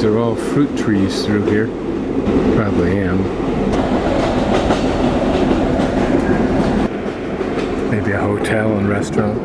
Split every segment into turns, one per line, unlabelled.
these are all fruit trees through here. Probably am. Maybe a hotel and restaurant.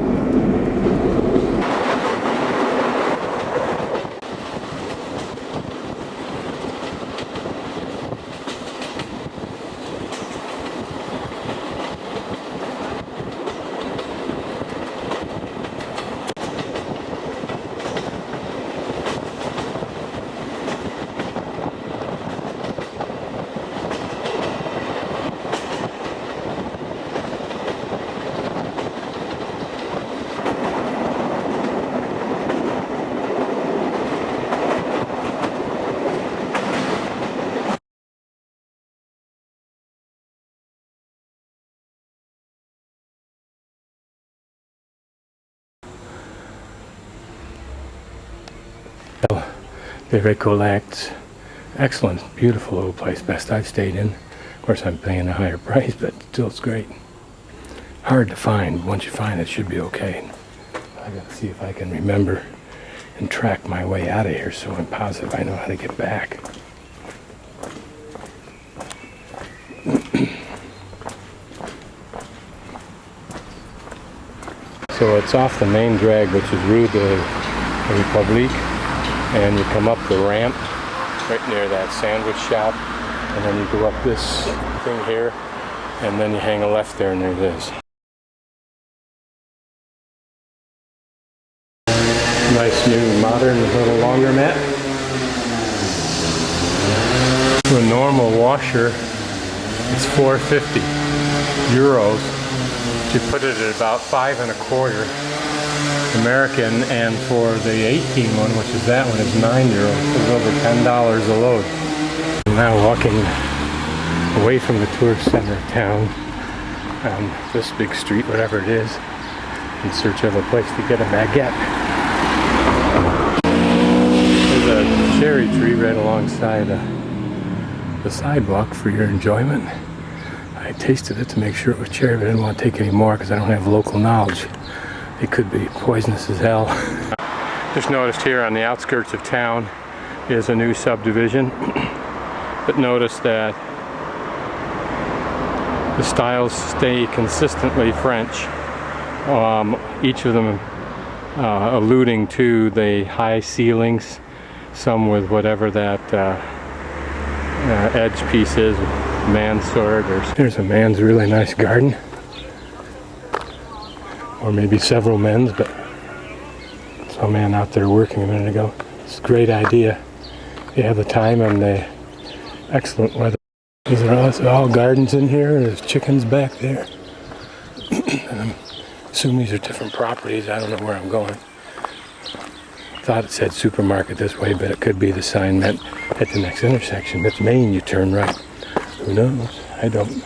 The Récollets, excellent, beautiful old place, best I've stayed in. Of course, I'm paying a higher price, but still it's great. Hard to find. Once you find it, it should be okay. I gotta see if I can remember and track my way out of here, so I'm positive I know how to get back. So it's off the main drag, which is Rue de République. And you come up the ramp right near that sandwich shop, and then you go up this thing here, and then you hang a left there, and there it is. Nice new modern little laundromat. For a normal washer, it's €4.50. You put it at about $5.25 American, and for the 18 one, which is that one, is €9. It's over $10 a load. I'm now walking away from the tourist center of town on this big street, whatever it is, in search of a place to get a baguette. There's a cherry tree right alongside the sidewalk for your enjoyment. I tasted it to make sure it was cherry, but I didn't want to take any more because I don't have local knowledge. It could be poisonous as hell. Just noticed here on the outskirts of town is a new subdivision. But notice that the styles stay consistently French. Each of them alluding to the high ceilings, some with whatever that edge piece is, mansard. There's a man's really nice garden. Or maybe several men's, but saw a man out there working a minute ago. It's a great idea. You have the time and the excellent weather. These are all gardens in here. There's chickens back there. And I assume these are different properties. I don't know where I'm going. Thought it said supermarket this way, but it could be the sign meant at the next intersection. It's Main, you turn right. Who knows? I don't.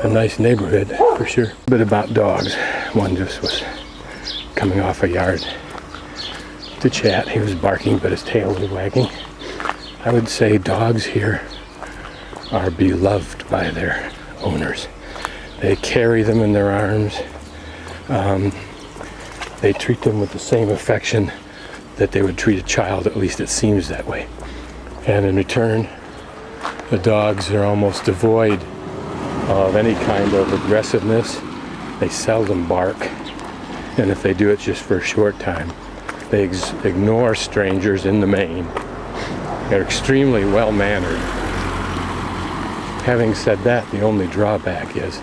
A nice neighborhood for sure. A bit about dogs. One just was coming off a yard to chat. He was barking, but his tail was wagging. I would say dogs here are beloved by their owners. They carry them in their arms. They treat them with the same affection that they would treat a child. At least it seems that way. And in return, the dogs are almost devoid of any kind of aggressiveness. They seldom bark, and if they do, it's just for a short time. They ignore strangers in the main. They're extremely well-mannered. Having said that, the only drawback is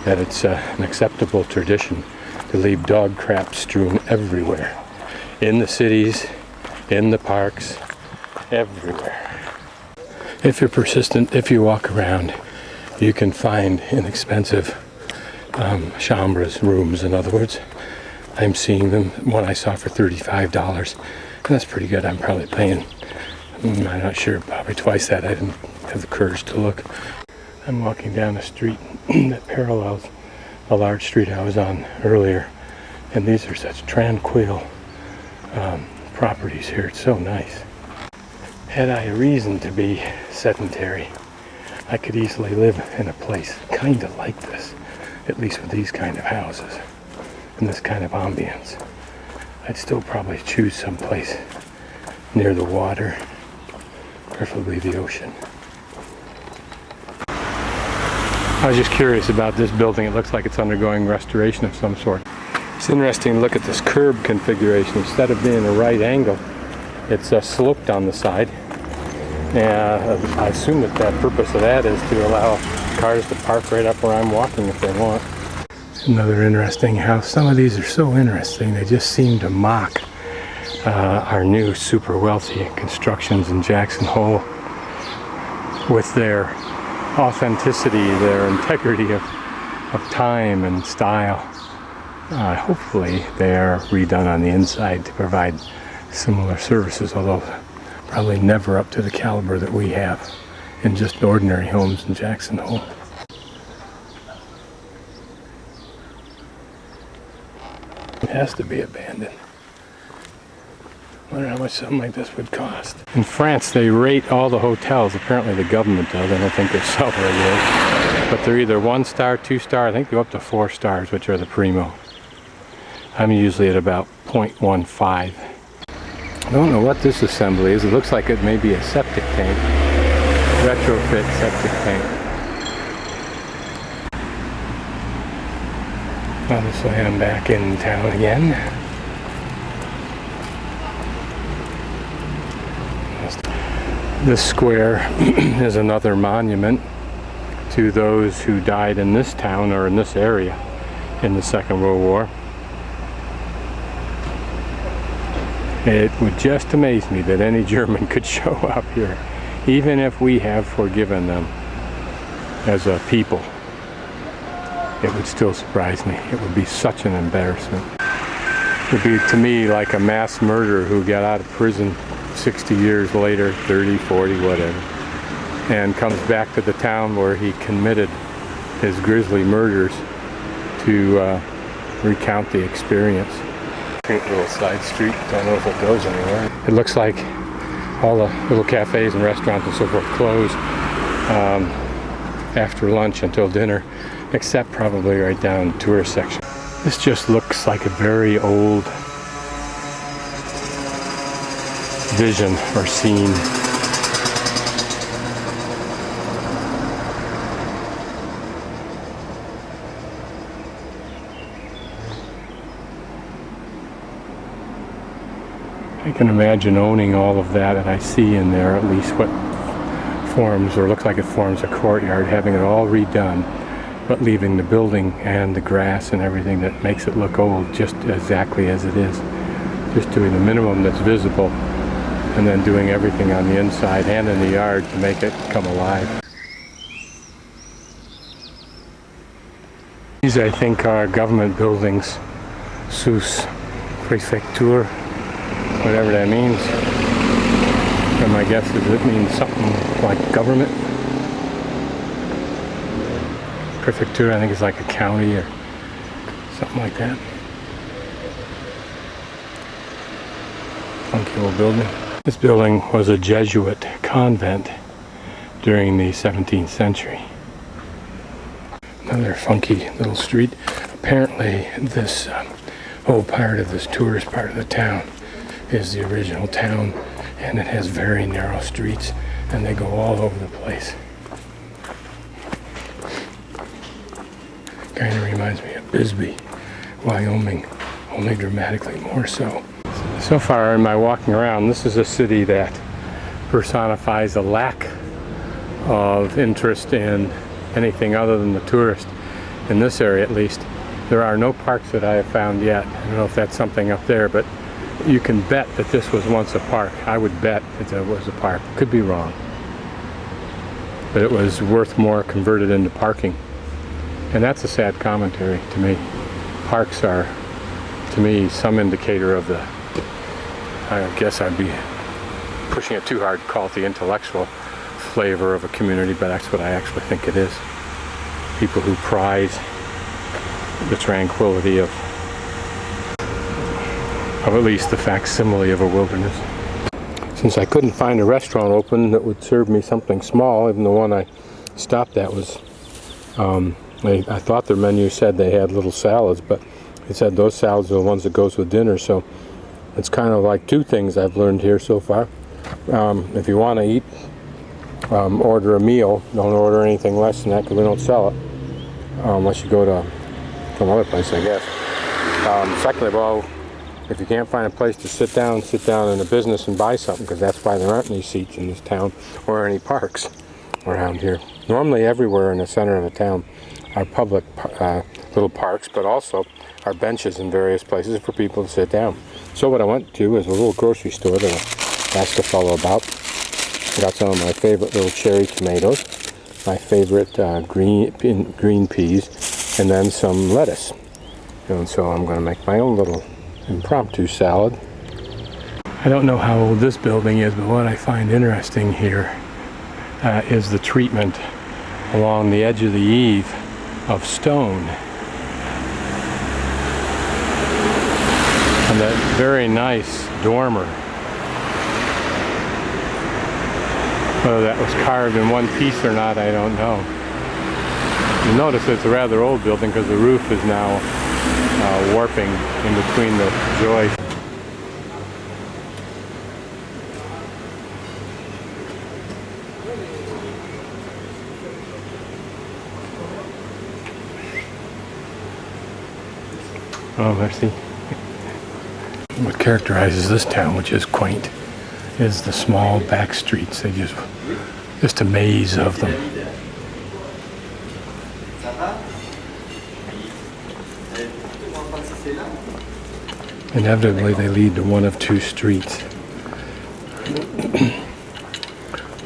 that it's an acceptable tradition to leave dog crap strewn everywhere. In the cities, in the parks, everywhere. If you're persistent, if you walk around, you can find inexpensive chambres, rooms in other words. I'm seeing them, one I saw for $35, and that's pretty good. I'm probably paying, I'm not sure, probably twice that. I didn't have the courage to look. I'm walking down a street that parallels a large street I was on earlier, and these are such tranquil properties here. It's so nice. Had I a reason to be sedentary, I could easily live in a place kind of like this, at least with these kind of houses and this kind of ambience. I'd still probably choose someplace near the water, preferably the ocean. I was just curious about this building. It looks like it's undergoing restoration of some sort. It's interesting to look at this curb configuration. Instead of being a right angle, it's sloped on the side. I assume that the purpose of that is to allow cars to park right up where I'm walking if they want. Another interesting house. Some of these are so interesting. They just seem to mock our new super wealthy constructions in Jackson Hole with their authenticity, their integrity of time and style. Hopefully they are redone on the inside to provide similar services, although probably never up to the caliber that we have in just ordinary homes in Jackson Hole. It has to be abandoned. I wonder how much something like this would cost. In France, they rate all the hotels. Apparently the government does. I don't think they're self-regulated. But they're either 1 star, 2 star, I think they go up to 4 stars, which are the primo. I'm usually at about 0.15. I don't know what this assembly is. It looks like it may be a septic tank. Retrofit septic tank. Obviously I'm back in town again. This square is another monument to those who died in this town or in this area in the Second World War. It would just amaze me that any German could show up here, even if we have forgiven them as a people. It would still surprise me. It would be such an embarrassment. It would be to me like a mass murderer who got out of prison 60 years later, 30, 40, whatever, and comes back to the town where he committed his grisly murders to recount the experience. Cute little side street. Don't know if it goes anywhere. It looks like all the little cafes and restaurants and so forth close after lunch until dinner, except probably right down the tourist section. This just looks like a very old vision or scene. I can imagine owning all of that, and I see in there at least what forms, or looks like it forms a courtyard, having it all redone, but leaving the building and the grass and everything that makes it look old just exactly as it is. Just doing the minimum that's visible, and then doing everything on the inside and in the yard to make it come alive. These, I think, are government buildings, sous préfecture, whatever that means. And my guess is it means something like government. Prefecture, I think, is like a county or something like that. Funky old building. This building was a Jesuit convent during the 17th century. Another funky little street. Apparently this whole part of this tourist part of the town is the original town, and it has very narrow streets and they go all over the place. Kind of reminds me of Bisbee, Wyoming, only dramatically more so. So far in my walking around, this is a city that personifies a lack of interest in anything other than the tourist, in this area at least. There are no parks that I have found yet. I don't know if that's something up there, but you can bet that this was once a park. I would bet that it was a park. Could be wrong. But it was worth more converted into parking. And that's a sad commentary to me. Parks are, to me, some indicator of the, I guess I'd be pushing it too hard to call it the intellectual flavor of a community, but that's what I actually think it is. People who prize the tranquility of at least the facsimile of a wilderness. Since I couldn't find a restaurant open that would serve me something small, even the one I stopped at was, I thought their menu said they had little salads, but it said those salads are the ones that goes with dinner, so It's kind of like two things I've learned here so far. If you want to eat, order a meal. Don't order anything less than that because we don't sell it unless you go to some other place, I guess. Secondly of all, if you can't find a place to sit down in a business and buy something, because that's why there aren't any seats in this town or any parks around here. Normally everywhere in the center of the town are public little parks, but also are benches in various places for people to sit down. So what I went to is a little grocery store that I asked a fellow about. Got some of my favorite little cherry tomatoes, my favorite green peas, and then some lettuce. And so I'm going to make my own little impromptu salad. I don't know how old this building is, but what I find interesting here is the treatment along the edge of the eave of stone. And that very nice dormer. Whether that was carved in one piece or not, I don't know. You notice it's a rather old building because the roof is now warping in between the joists. Oh, merci. What characterizes this town, which is quaint, is the small back streets. They just a maze of them. Inevitably, they lead to one of two streets.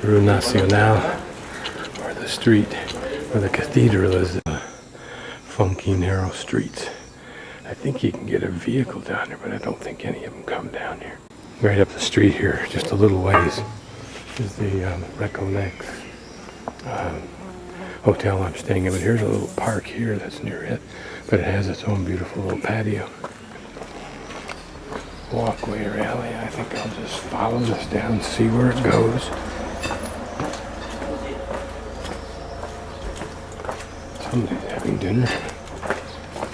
Rue Nationale, or the street where the cathedral is. Funky, narrow streets. I think you can get a vehicle down there, but I don't think any of them come down here. Right up the street here, just a little ways, is the Récollets Hotel I'm staying in. But here's a little park here that's near it, but it has its own beautiful little patio. Walkway or alley. I think I'll just follow this down and see where it goes. Somebody's having dinner,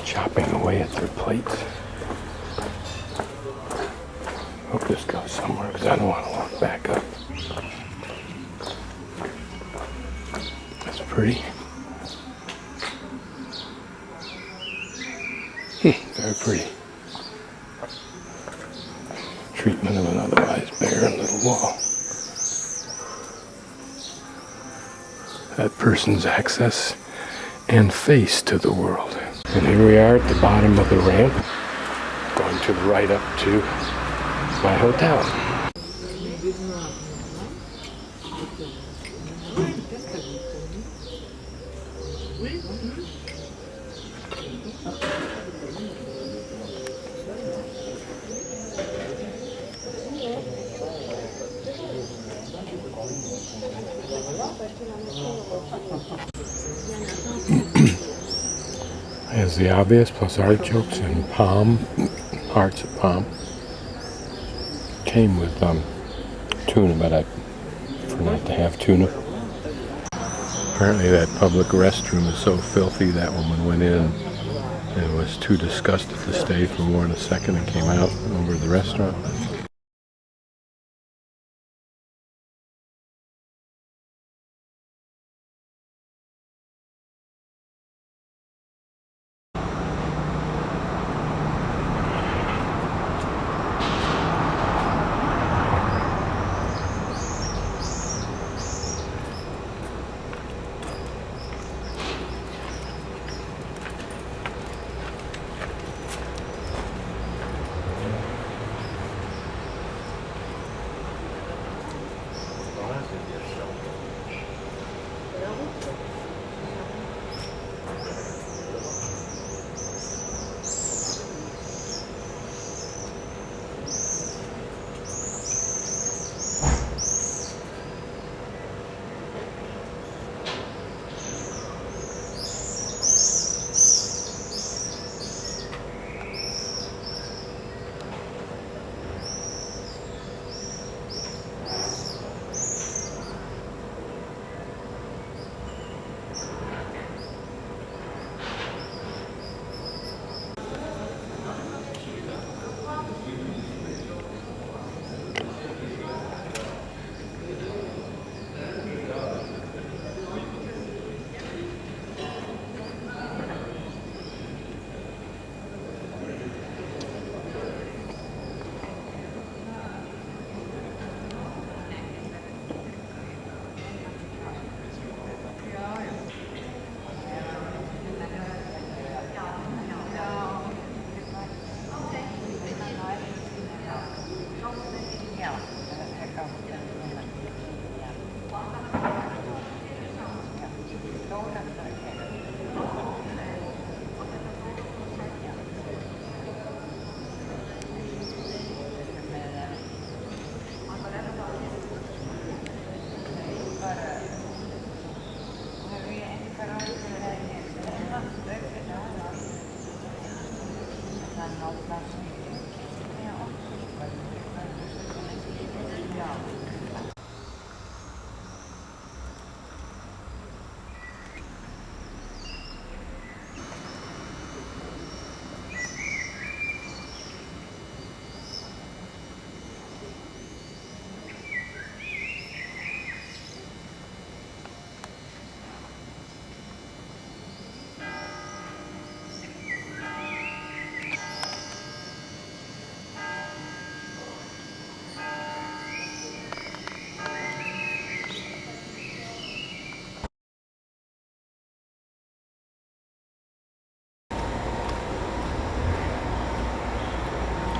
chopping away at their plates. Hope this goes somewhere because I don't want to walk back up. That's pretty. Very pretty. Treatment of an otherwise barren little wall. That person's access and face to the world. And here we are at the bottom of the ramp, going to the right up to my hotel. As the obvious, plus artichokes and palm, hearts of palm. Came with tuna, but I prefer not to have tuna. Apparently that public restroom is so filthy that woman went in and was too disgusted to stay for more than a second and came out over the restaurant.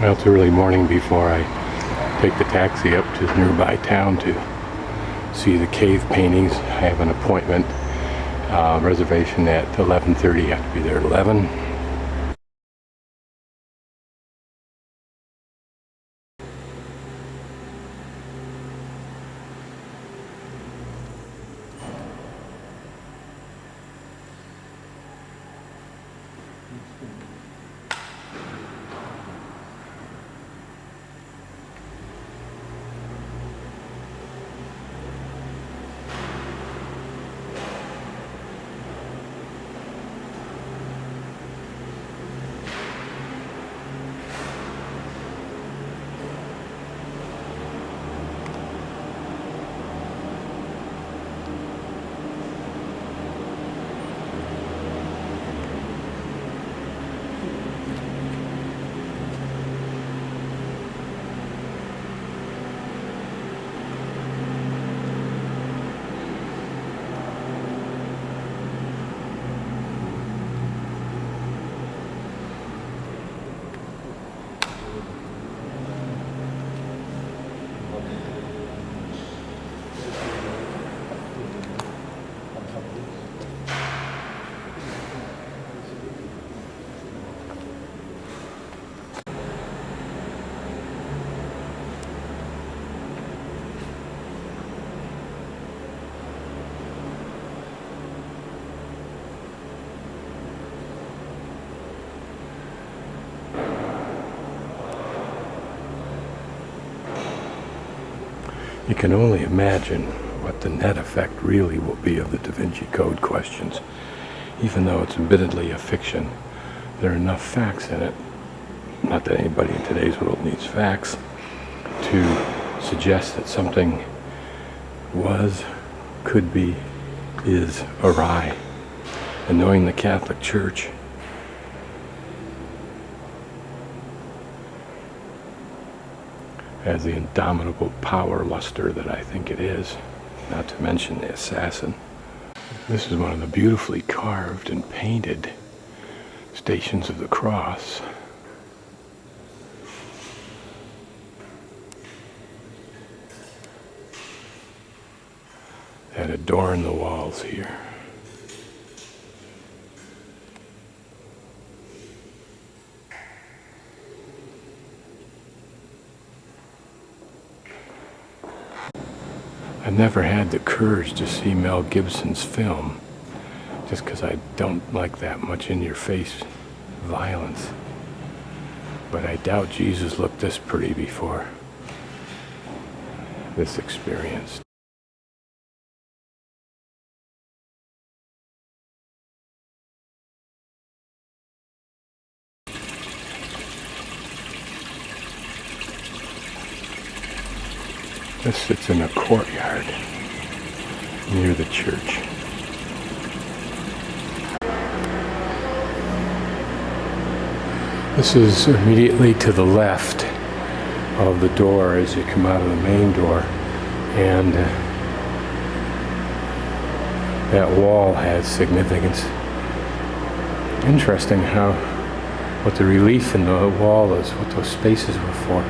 Well, it's early morning before I take the taxi up to the nearby town to see the cave paintings. I have an appointment, reservation at 11:30. I have to be there at 11. You can only imagine what the net effect really will be of the Da Vinci Code questions. Even though it's admittedly a fiction, there are enough facts in it, not that anybody in today's world needs facts, to suggest that something was, could be, is awry. And knowing the Catholic Church, as the indomitable power luster that I think it is, not to mention the assassin. This is one of the beautifully carved and painted Stations of the Cross. That adorn the walls here. I've never had the courage to see Mel Gibson's film, just because I don't like that much in-your-face violence. But I doubt Jesus looked this pretty before this experience. This sits in a courtyard near the church. This is immediately to the left of the door as you come out of the main door, and that wall has significance. Interesting how what the relief in the wall is, what those spaces were for.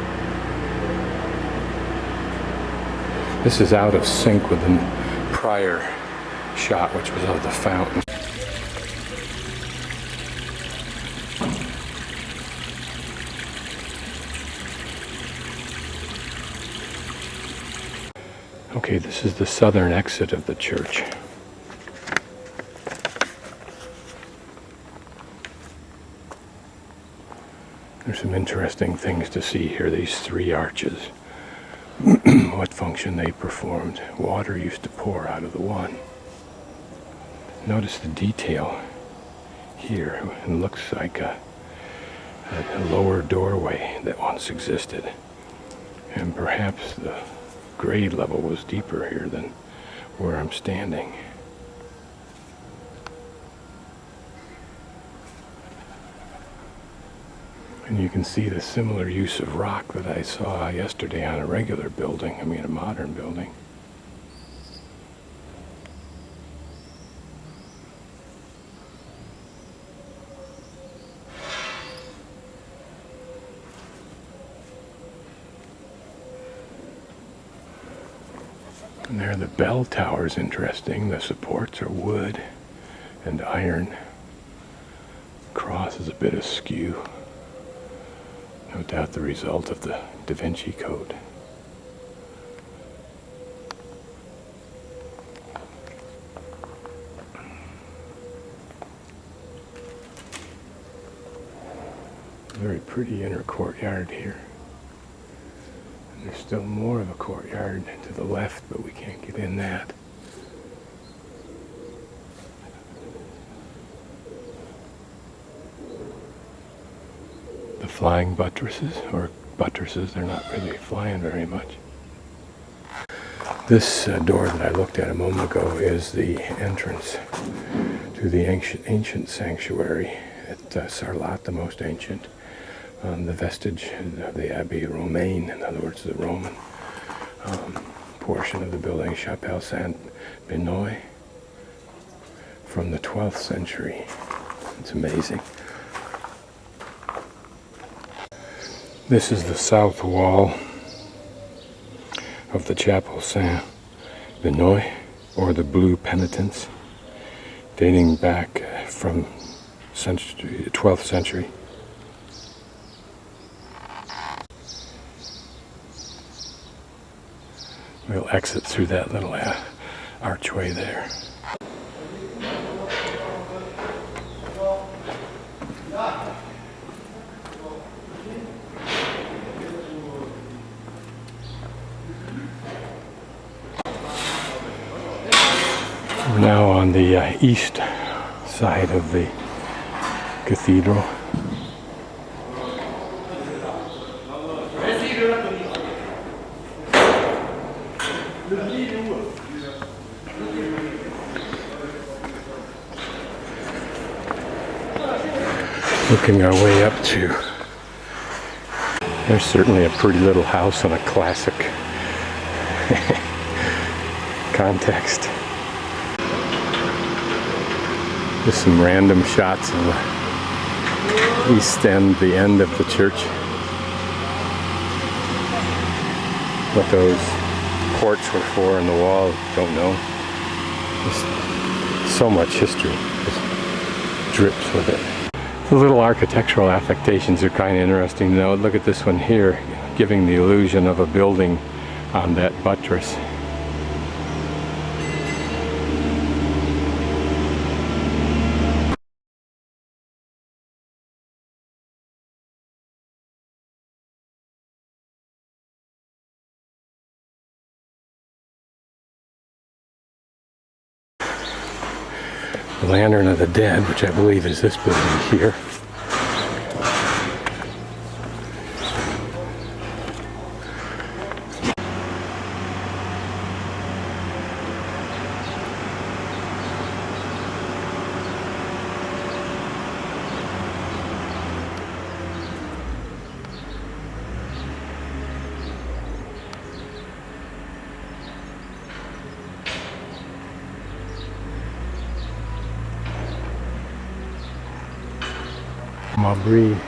This is out of sync with the prior shot, which was of the fountain. Okay, this is the southern exit of the church. There's some interesting things to see here, these three arches. What function they performed. Water used to pour out of the one. Notice the detail here. It looks like a lower doorway that once existed. And perhaps the grade level was deeper here than where I'm standing. And you can see the similar use of rock that I saw yesterday on a regular building, a modern building. And there the bell tower is interesting. The supports are wood and iron. Cross is a bit askew. No doubt the result of the Da Vinci Code. Very pretty inner courtyard here. And there's still more of a courtyard to the left, but we can't get in that. The flying buttresses, or buttresses, they're not really flying very much. This door that I looked at a moment ago is the entrance to the ancient sanctuary at Sarlat, the most ancient. The vestige of the Abbey Romaine, in other words, the Roman portion of the building, Chapelle Saint-Benoît, from the 12th century. It's amazing. This is the south wall of the Chapel Saint-Benoît, or the Blue Penitence, dating back from 12th century. We'll exit through that little archway there. We're now on the east side of the cathedral. Looking our way up to, there's certainly a pretty little house in a classic context. Just some random shots of the east end, the end of the church. What those ports were for in the wall, don't know. Just so much history just drips with it. The little architectural affectations are kind of interesting to note. Look at this one here, giving the illusion of a building on that buttress. The Lantern of the Dead, which I believe is this building here. Mabri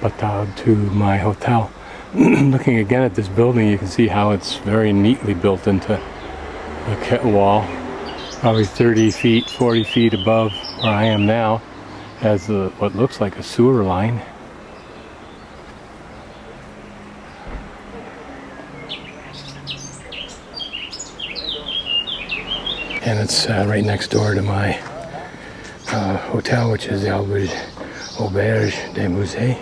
Batad to my hotel. Looking again at this building, you can see how it's very neatly built into the wall. Probably 30 feet, 40 feet above where I am now, has what looks like a sewer line. And it's right next door to my hotel, which is the Auberge des Musées.